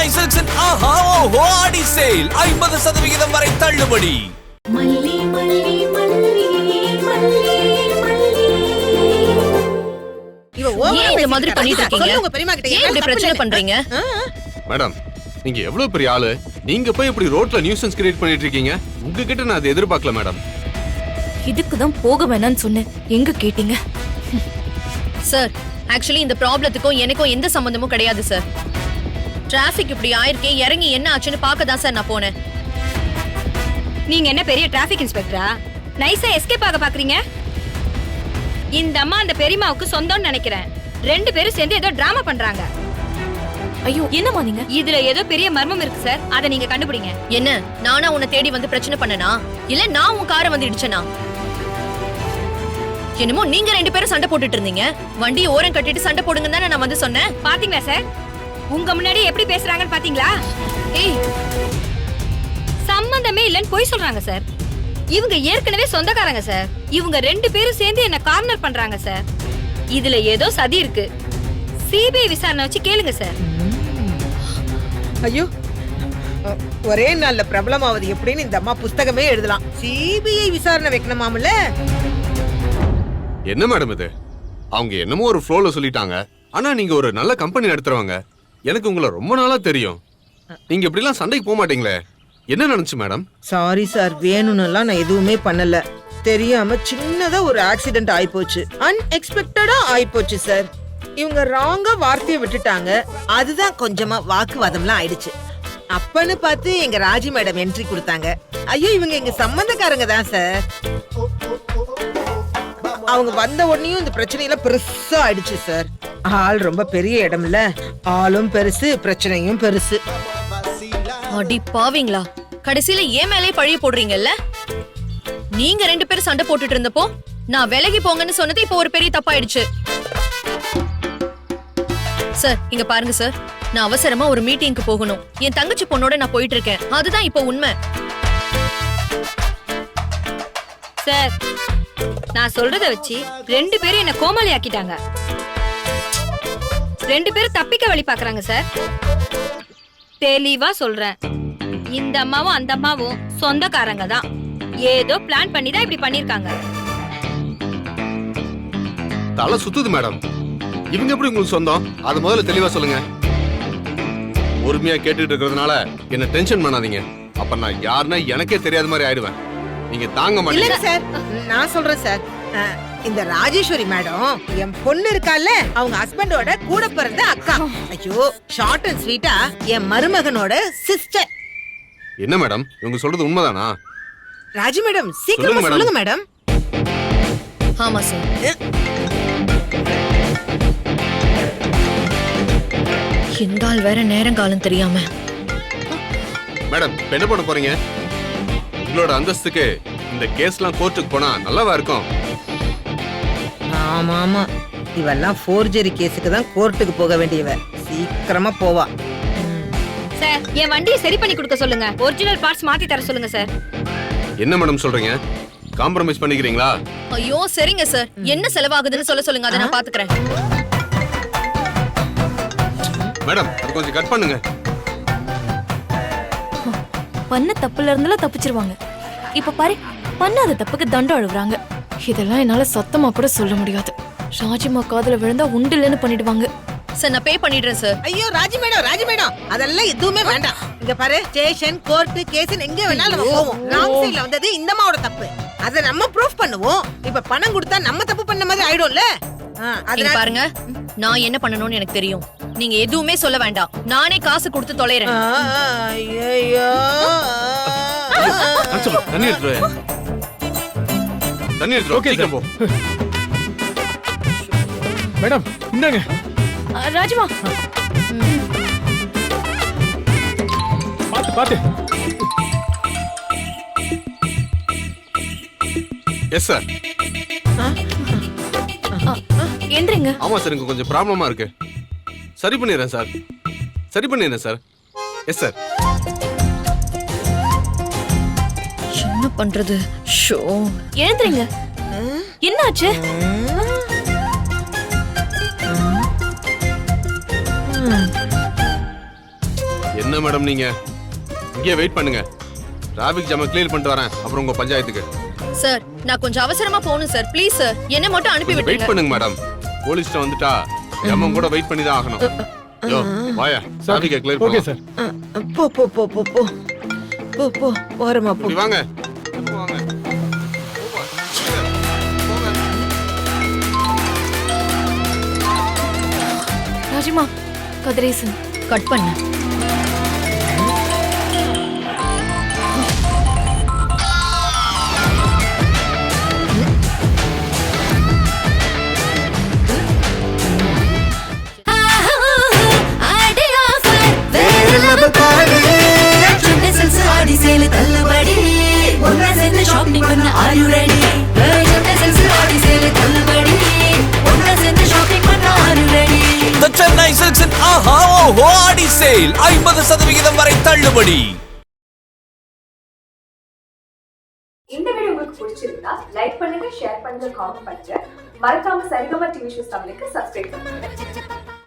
சென்னை சில்க்ஸின் ஆஹா ஓஹோ ஆடி சேல் 50% வரை தள்ளுபடி. ஏன் இந்த மாதிரி பண்ணிட்டு இருக்கீங்க? ஏன் இப்படி பிரச்சனை பண்றீங்க? மேடம், நீங்க எவ்வளவு பெரிய ஆளு, நீங்க போய் இப்படி ரோட்ல நியூசன்ஸ் கிரியேட் பண்ணிட்டு இருக்கீங்க. உங்ககிட்ட நான் அதை எதிர்பார்க்கல மேடம். இதுக்கு தான் போக வேணாம்னு சொன்னேன், எங்க கேட்டீங்க? சார், ஆக்சுவலி இந்த ப்ராப்ளத்துக்கும் எனக்கும் எந்த சம்பந்தமும் கிடையாது சார். டிராபிக் இப்படி ஆயிருக்கே, இறங்கி என்ன ஆச்சுன்னு பார்க்க தான் சார் நான் போனேன். நீங்க என்ன பெரிய டிராபிக் இன்ஸ்பெக்டரா? நைஸா எஸ்கேப் ஆக பாக்குறீங்க? இந்த அம்மா அந்த பெரியம்மாவுக்கு சொந்தம்னு நினைக்கிறேன். 2 பேரும் சேர்ந்து ஏதோ டிராமா பண்றாங்க. ஐயோ, என்னமா நீங்க? இதுல ஏதோ பெரிய மர்மம் இருக்கு சார், அதை நீங்க கண்டுபிடிங்க. என்ன, நானா உன்னை தேடி வந்து பிரச்சனை பண்ணனா? இல்ல நான் உன் காரை வந்து இடிச்சனா? என்னமோ நீங்க 2 பேரும் சண்டை போட்டுட்டு இருந்தீங்க. வண்டியை ஓரம் கட்டிட்டு சண்டை போடுங்க தானே நான் வந்து சொன்னேன். பாத்தீங்களா சார், உங்க முன்னாடி எப்படி பேசுறாங்கன்னு பாத்தீங்களா? ஏய், சம்பந்தமே இல்லன்னு போய் சொல்றாங்க சார். இவங்க ஏற்கனவே சொந்தக்காரங்க சார். இவங்க 2 பேரும் சேர்ந்து என்ன கார்னர் பண்றாங்க சார். இதுல ஏதோ சதி இருக்கு. சிபிஐ விசாரணை வச்சு கேளுங்க சார். ஐயோ, ஒரே நாள்ல பிரபலமாவது எப்படின்னு இந்த அம்மா புஸ்தகமே எழுதலாம். சிபிஐ விசாரணை வைக்கணுமாமல. என்ன மேடம் இது? அவங்க என்னமோ ஒரு ஃப்ளோல சொல்லிட்டாங்க. ஆனா நீங்க ஒரு நல்ல கம்பெனி நடத்துறவங்க. எனக்கு உங்களை ரொம்ப நாளா தெரியும். நீங்க இப்படி எல்லாம் சண்டைக்கு போக மாட்டீங்களே, என்ன நினைச்சு மேடம்? சாரி சார், வேணும்னுலாம் நான் எதுவுமே பண்ணல. தெரியாம சின்னதா ஒரு ஆக்சிடென்ட் ஆயிப்போச்சு. அன்எக்ஸ்பெக்டடா ஆயிப்போச்சு சார். இவங்க ராங்கா வார்த்தையை விட்டுட்டாங்க. அதுதான் கொஞ்சமா வாக்குவாதம்லாம் ஆயிடுச்சு. அப்பன்னு பார்த்து எங்க ராஜி மேடம் என்ட்ரி கொடுத்தாங்க. ஐயோ, இவங்க எங்க சம்பந்தக்காரங்க தான் சார். அவங்க வந்த உடனேயும் இந்த பிரச்சனையில பெருசா ஆயிடுச்சு சார். ஆள் ரொம்ப பெரிய இடம்ல, ஆளும் பெருசு, பிரச்சனையும் பெருசு. அடி பாவீங்களா, கடைசியில ஏன் மேலே பழிய போடுறீங்கல்ல? நீங்க 2 பேரும் சண்டை போட்டுட்டு இருந்தப்போ நான் விலகி போங்கன்னு சொன்னது இப்போ ஒரு பெரிய தப்பாயிடுச்சு. சார், இங்க பாருங்க சார், நான் அவசரமா ஒரு மீட்டிங்க்கு போகணும். என் தங்கச்சி பொண்ணோட நான் போயிட்டு இருக்கேன். அதுதான் இப்போ உண்மை. சார், நான் சொல்றத வச்சு 2 பேரும் என்ன கோமாளி ஆக்கிட்டாங்க. 2 பேரும் தப்பிக்க வழி பாக்குறாங்க சார். தெளிவா சொல்றேன், இந்த அம்மாவும் அந்த அம்மாவும் சொந்தக்காரங்க தான். ஏதோ பிளான் பண்ணி தான் இப்படி பண்ணிருக்காங்க. தலை சுத்துது மேடம். இவங்க எப்படி உங்களுக்கு சொந்தம்? அது முதல்ல தெளிவா சொல்லுங்க. பொறுமையா கேட்டுட்டு இருக்கிறதுனால என்ன டென்ஷன் பண்ணாதீங்க. அப்ப நான் யாருன்னா எனக்கே தெரியாத மாதிரி ஆயிடுவேன். நீங்க தாங்க மாட்டீங்க. இல்ல சார், நான் சொல்றேன் சார். இந்த ராஜேஸ்வரி மேடம் என் பொண்ணு இருக்கால, அவங்க ஹஸ்பண்டோட கூட பிறந்த அக்கா. ஐயோ, ஷார்ட் அண்ட் ஸ்வீட்டா என் மருமகனோட சிஸ்டர். என்ன மேடம், இவங்க சொல்றது உண்மைதானா? ராஜி மேடம், சீக்கிரமா சொல்லுங்க மேடம். ஆமா சார். இந்த ஆள் வேற நேரங்காலம் தெரியாம. மேடம், என்ன பண்ண போறீங்க? உங்களோட அந்தஸ்துக்கு இந்த கேஸ்லாம் கோர்ட்டுக்கு போனா நல்லாவா இருக்கும்? ஆமா ஆமா, இவெல்லாம் ஃபோர்ஜரி கேஸுக்கு தான் கோர்ட்டுக்கு போக வேண்டியவ. சீக்கிரமா போவா. சார், என் வண்டியை சரி பண்ணி கொடுக்க சொல்லுங்க. ஒரிஜினல் பார்ட்ஸ் மாத்தி தர சொல்லுங்க சார். என்ன மேடம் சொல்றீங்க? காம்ப்ரமைஸ் பண்ணிக்கிறீங்களா? ஐயோ சரிங்க சார், என்ன செலவாகுதுன்னு சொல்லுங்க, அதை நான் பாத்துக்கிறேன். மேடம், அது கொஞ்சம் கட் பண்ணுங்க. பண்ண தப்புல இருந்தெல்லாம் தப்பிச்சிருவாங்க. இப்ப பாரு, பண்ணாத தப்புக்கு தண்டம் அழுகுறாங்க. இதெல்லாம் என்னால சத்தமா கூட சொல்ல முடியாது. ராஜிமா காதுல விழுந்தா உண்டுலன்னு பண்ணிடுவாங்க. சார், நான் பே பண்ணிடுறேன் சார். ஐயோ ராஜி மேடம், அதெல்லாம் எதுவுமே வேண்டாம். இங்க பாரு, ஸ்டேஷன், கோர்ட், கேஸ் எங்க வேணாலும் நம்ம போவோம். ராங் சைடுல வந்தது இந்த அம்மாவோட தப்பு. அத நம்ம ப்ரூஃப் பண்ணுவோம். இப்ப பணம் கொடுத்தா நம்ம தப்பு பண்ண மாதிரி ஆயிடும்ல. இங்க பாருங்க, நான் என்ன பண்ணணும்னு எனக்கு தெரியும். நீங்க எதுவுமே சொல்ல வேண்டாம். நானே காசு கொடுத்து தொலைறேன். ஐயோ, தண்ணி எடுத்து ஓகே போ. மேடம், இந்தாங்க. ராஜிமா, பாத்து பாத்து. Yes sir. எந்திரிங்க. ஆமா சார், எனக்கு கொஞ்சம் ப்ராப்ளமா இருக்கு. சரி பண்ணிடுறேன் சார். Yes sir. என்ன பண்றது? ஷோ, எழுந்திரிங்க. என்னாச்சு? என்ன மேடம் நீங்க இங்கே வெயிட் பண்ணுங்க. டிராபிக் ஜாம கிளியர் பண்ணிட்டு வரேன், அப்புறம் உங்க பஞ்சாயத்துக்கு. சார் நான் கொஞ்சம் அவசரமா போகணும் சார். ப்ளீஸ் சார் என்ன மட்டும் அனுப்பி வெயிட் விட்டுருங்க. பண்ணுங்க மேடம். போலீஸ்ட்ட வந்துட்டா ஜாமம் கூட வெயிட் பண்ணி தான் ஆகணும். யோ வாயா, டிராபிக்கை கிளியர் ஓகே பண்ணு. சார். போ போ போ போ போ போ போ ஓரமா போ. இப்படி வாங்க. எப்போ வாங்க. ராஜிமா கதிரேசன் கட் பண்ணு. The Chennai Silks in ஆஹா ஓஹோ ஆடி சேல் 50% வரை தள்ளுபடி. இந்த வீடியோ உங்களுக்கு பிடிச்சிருந்தா லைக் பண்ணுங்க, ஷேர் பண்ணுங்க, காமெண்ட் பண்ணுங்க. மறக்காம சரிகமா டிவி ஷோஸ் தமிழுக்கு சப்ஸ்கிரைப் பண்ணுங்க.